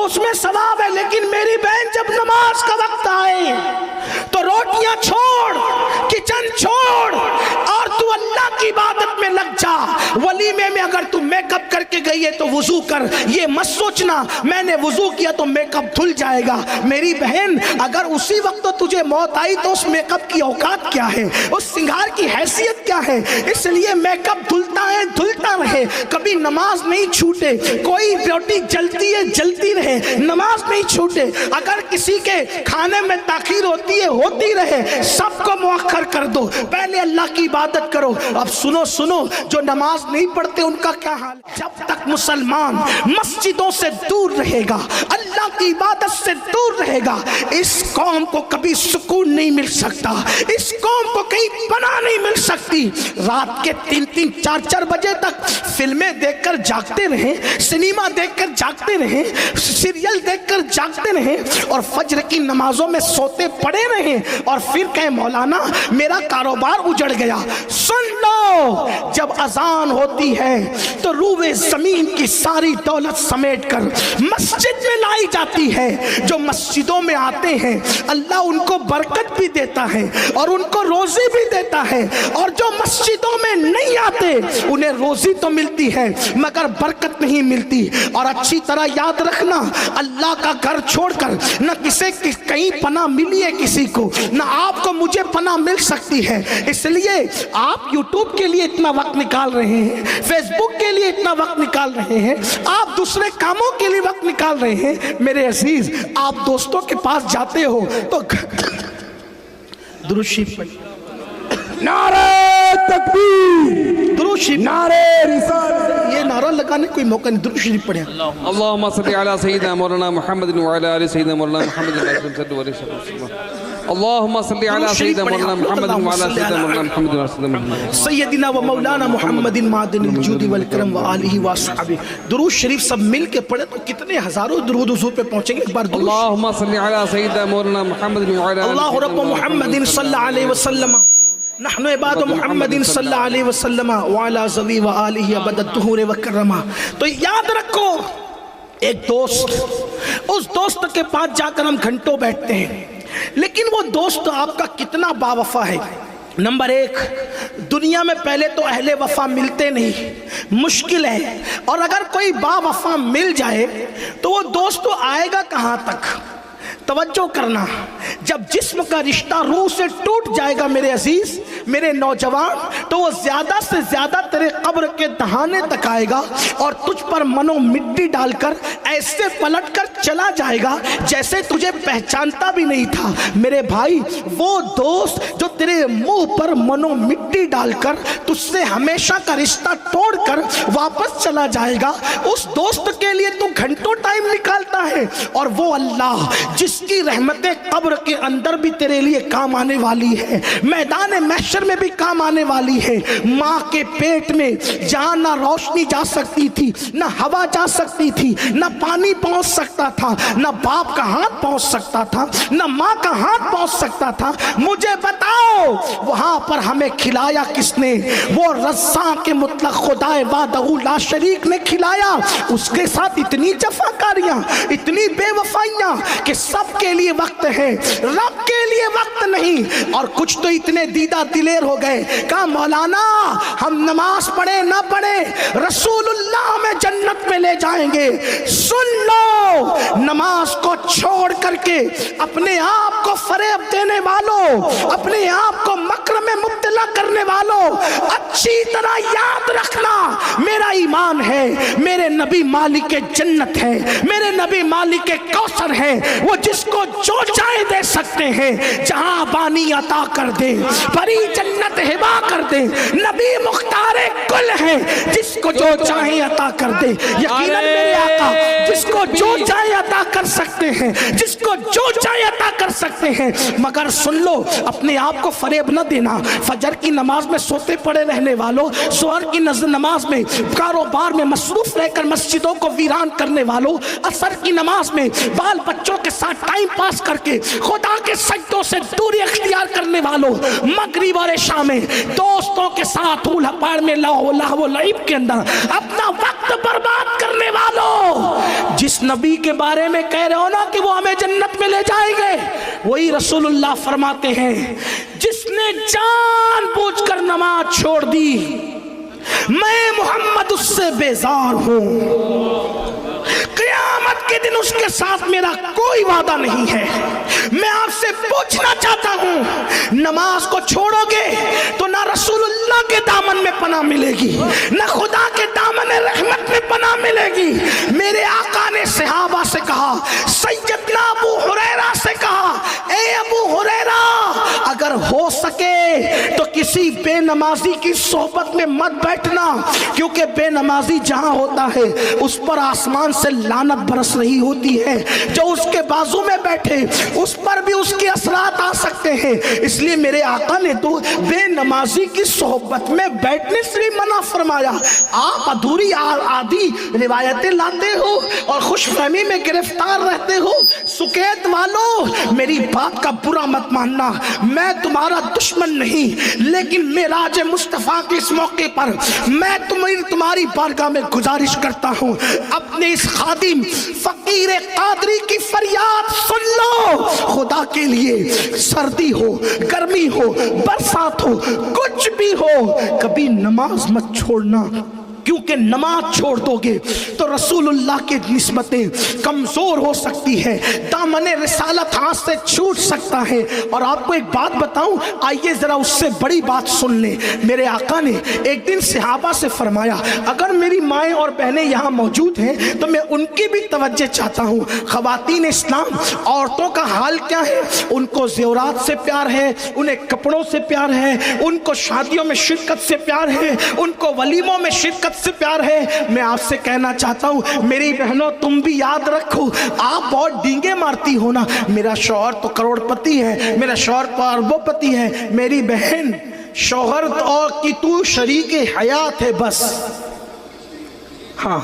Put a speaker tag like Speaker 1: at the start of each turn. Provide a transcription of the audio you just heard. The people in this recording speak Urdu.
Speaker 1: تو اس میں ثواب ہے، لیکن میری بہن جب نماز کا وقت آئے تو روٹیاں چھوڑ، کچن چھوڑ اور تو اللہ کی عبادت میں لگ جا۔ ولیمے میں اگر تو میک اپ کر کے گئی ہے تو وضو کر، یہ مت سوچنا میں نے وضو کیا تو میک اپ دھل جائے گا۔ میری بہن اگر اسی وقت تجھے موت آئی تو اس میک اپ کی اوقات کیا ہے، اس سنگار کی حیثیت کیا ہے؟ اس لیے میک اپ دھلتا ہے، دھلتا رہے، کبھی نماز نہیں چھوٹے۔ کوئی روٹی جلتی ہے جلتی رہے، نماز نہیں چھوٹے۔ اگر کسی کے کھانے میں تاخیر ہوتی ہے ہوتی رہے، سب کو مؤخر کر دو، پہلے اللہ کی عبادت کرو۔ اب سنو جو نماز نہیں پڑھتے ان کا کیا حال ہے؟ جب تک مسلمان مسجدوں سے دور رہے گا، اللہ کی عبادت سے دور رہے گا، اس قوم کو کبھی سکون نہیں مل سکتا، اس قوم کو کہیں پناہ نہیں مل سکتی۔ رات کے 3-3 4-4 بجے تک فلمیں دیکھ کر جاگتے رہیں، سنیما دیکھ کر جاگتے رہیں، سیریل دیکھ کر جاگتے رہیں اور فجر کی نمازوں میں سوتے پڑے رہیں اور پھر کہیں مولانا میرا کاروبار اجڑ گیا۔ سن لو، جب اذان ہوتی ہے تو روئے زمین کی ساری دولت سمیٹ کر مسجد میں لائی جاتی ہے۔ جو مسجدوں میں آتے ہیں اللہ ان کو برکت بھی دیتا ہے اور ان کو روزی بھی دیتا ہے، اور جو مسجدوں میں نہیں آتے انہیں روزی تو ملتی ہے مگر برکت نہیں ملتی۔ اور اچھی طرح یاد رکھنا، اللہ کا گھر چھوڑ کر نہ کسی کہیں پناہ ملی ہے کسی کو، نہ آپ کو مجھے پناہ مل سکتی ہے۔ اس لیے آپ یوٹیوب کے لیے اتنا وقت نکال رہے ہیں، فیس بک کے لیے اتنا وقت نکال رہے ہیں، آپ دوسرے کاموں کے لیے وقت نکال رہے ہیں۔ میرے عزیز، آپ دوستوں کے پاس جاتے ہو تو درود شریف پڑھیں،
Speaker 2: نعرہ تکبیر،
Speaker 1: درود شریف،
Speaker 2: نعرہ رسالت۔
Speaker 1: یہ نعرہ لگانے کوئی موقع نہیں، درود شریف پڑھیں۔
Speaker 3: اللہم صلی علی سیدنا مولانا محمد وعلی آل سیدنا مولانا محمد اللہم صلی علی سیدنا مولانا محمد وعلی آل سیدنا مولانا محمد
Speaker 1: سیدنا و مولانا محمد معدن الجود والکرم وآلہ وصحبہ۔ درود شریف سب مل کے پڑھیں تو کتنے ہزاروں درود حضور پہ پہنچیں گے۔ ایک بار درود
Speaker 3: اللہم صلی علی سیدنا مولانا محمد وعلی آل
Speaker 1: اللہ رب محمد صلی اللہ علیہ وسلم نحن عباد محمد صلی اللہ علیہ وسلم وعلا ذوی وآلہ ابد الدہور وکرمہ۔ تو یاد رکھو، ایک دوست، اس دوست کے پاس جا کر ہم گھنٹوں بیٹھتے ہیں، لیکن وہ دوست آپ کا کتنا باوفا ہے۔ نمبر 1، دنیا میں پہلے تو اہل وفا ملتے نہیں، مشکل ہے، اور اگر کوئی باوفا مل جائے تو وہ دوست آئے گا کہاں تک؟ توجہ کرنا، جب جسم کا رشتہ روح سے ٹوٹ جائے گا میرے عزیز، میرے نوجوان، تو وہ زیادہ سے زیادہ تیرے قبر کے دہانے تک آئے گا اور تجھ پر منو مٹی ڈال کر ایسے پلٹ کر چلا جائے گا جیسے تجھے پہچانتا بھی نہیں تھا۔ میرے بھائی، وہ دوست جو تیرے منہ پر منو مٹی ڈال کر تجھ سے ہمیشہ کا رشتہ توڑ کر واپس چلا جائے گا، اس دوست کے لیے تو گھنٹوں ٹائم نکالتا ہے، اور وہ اللہ جس کی رحمتیں قبر کے اندر بھی تیرے لیے کام آنے والی ہے، میدان محشر میں بھی کام آنے والی ہے۔ ماں کے پیٹ میں جہاں نہ روشنی جا سکتی تھی، نہ ہوا جا سکتی تھی، نہ پانی پہنچ سکتا تھا، نہ باپ کا ہاتھ پہنچ سکتا تھا، نہ ماں کا ہاتھ پہنچ سکتا تھا، مجھے بتاؤ وہاں پر ہمیں کھلایا کس نے؟ وہ رزاق کے مطلق خدا وحدہ لا شریک نے کھلایا۔ اس کے ساتھ اتنی جفاکاریاں، اتنی بے وفائیاں کہ سب کے لیے وقت ہے، رب کے لیے وقت نہیں۔ اور کچھ تو اتنے دیدہ دلیر ہو گئے، کہا مولانا ہم نماز پڑھیں نہ پڑھیں رسول اللہ ہمیں جنت میں لے جائیں گے۔ سن لو، نماز کو چھوڑ کر کے اپنے آپ کو فریب دینے والوں، اپنے آپ کو مکر میں مبتلا کرنے والوں، اچھی طرح یاد رکھنا، میرا ایمان ہے میرے نبی مالک جنت ہے، میرے نبی مالک کوثر ہے، وہ جس کو جو چاہے دے سکتے ہیں، جہاں بانی عطا کر دے، بڑی جنت ہبا کر دے، نبی مختار کل ہے، جس کو جو چاہے عطا کر دے۔ یقیناً میرے آقا جس کو جو چاہے عطا کر سکتے ہیں، جس کو جو چاہے عطا کر سکتے ہیں، مگر سن لو اپنے آپ کو فریب نہ دینا۔ فجر کی نماز میں سوتے پڑے رہنے والوں، ظہر کی نماز میں کاروبار میں مصروف رہ کر مسجدوں کو ویران کرنے والوں، عصر کی نماز میں بال بچوں کے ساتھ ٹائم پاس کر کے خدا کے سجدوں سے دوری اختیار کرنے والوں، مغرب اور عشاء میں دوستوں کے ساتھ ہولہ پاڑ میں لہو و لعب کے اندر اپنا وقت وقت برباد کرنے والوں، جس نبی کے بارے میں کہہ رہے ہو نا کہ وہ ہمیں جنت میں لے جائیں گے، وہی رسول اللہ فرماتے ہیں جس نے جان بوجھ کر نماز چھوڑ دی، میں محمد اس سے بیزار ہوں، قیامت کے دن اس کے ساتھ میرا کوئی وعدہ نہیں ہے۔ میں آپ سے پوچھنا چاہتا ہوں، نماز کو چھوڑو گے تو نہ رسول اللہ کے دامن میں پناہ ملے گی، نہ خدا کے دامن رحمت میں پناہ ملے گی۔ میرے آقا نے صحابہ سے کہا، سیدنا ابو ہریرہ سے کہا، اے ابو ہریرہ اگر ہو سکے تو کسی بے نمازی کی صحبت میں مت بیٹھنا، کیونکہ بے نمازی جہاں ہوتا ہے اس پر آسمان سے لعنت برس رہی ہوتی ہے، جو اس کے بازو میں بیٹھے اس پر بھی اس کے اثرات آ سکتے ہیں۔ اس لیے میرے آقا نے تو بے نمازی کی صحبت میں بیٹھنے سے بھی منع فرمایا۔ آپ ادھوری آدھی روایتیں لاتے ہو اور خوش فہمی میں گرفتار رہتے ہو۔ سکیت والو میری بات کا برا مت ماننا، میں تمہارا دشمن نہیں، لیکن معراج مصطفیٰ کے اس موقع پر میں تمہاری بارگاہ میں گزارش کرتا ہوں، اپنے اس خادم فقیر قادری کی فریاد سن لو، خدا کے لیے سردی ہو، گرمی ہو، برسات ہو، کچھ بھی ہو، کبھی نماز مت چھوڑنا، کیونکہ نماز چھوڑ دو گے تو رسول اللہ کی نسبتیں کمزور ہو سکتی ہے، دامن رسالت ہاتھ سے چھوٹ سکتا ہے۔ اور آپ کو ایک بات بتاؤں، آئیے ذرا اس سے بڑی بات سن لیں۔ میرے آقا نے ایک دن صحابہ سے فرمایا، اگر میری مائیں اور بہنیں یہاں موجود ہیں تو میں ان کی بھی توجہ چاہتا ہوں۔ خواتین اسلام، عورتوں کا حال کیا ہے؟ ان کو زیورات سے پیار ہے، انہیں کپڑوں سے پیار ہے، ان کو شادیوں میں شرکت سے پیار ہے، ان کو ولیموں میں شرکت سے پیار ہے۔ میں آپ سے کہنا چاہتا ہوں میری بہنوں، تم بھی یاد رکھو، آپ بہت ڈینگے مارتی ہو نا، میرا شوہر تو کروڑ پتی ہے، میرا شوہر تو اربوں پتی ہے، میری بہن شوہر اور کی تو شریک حیات ہے بس۔ ہاں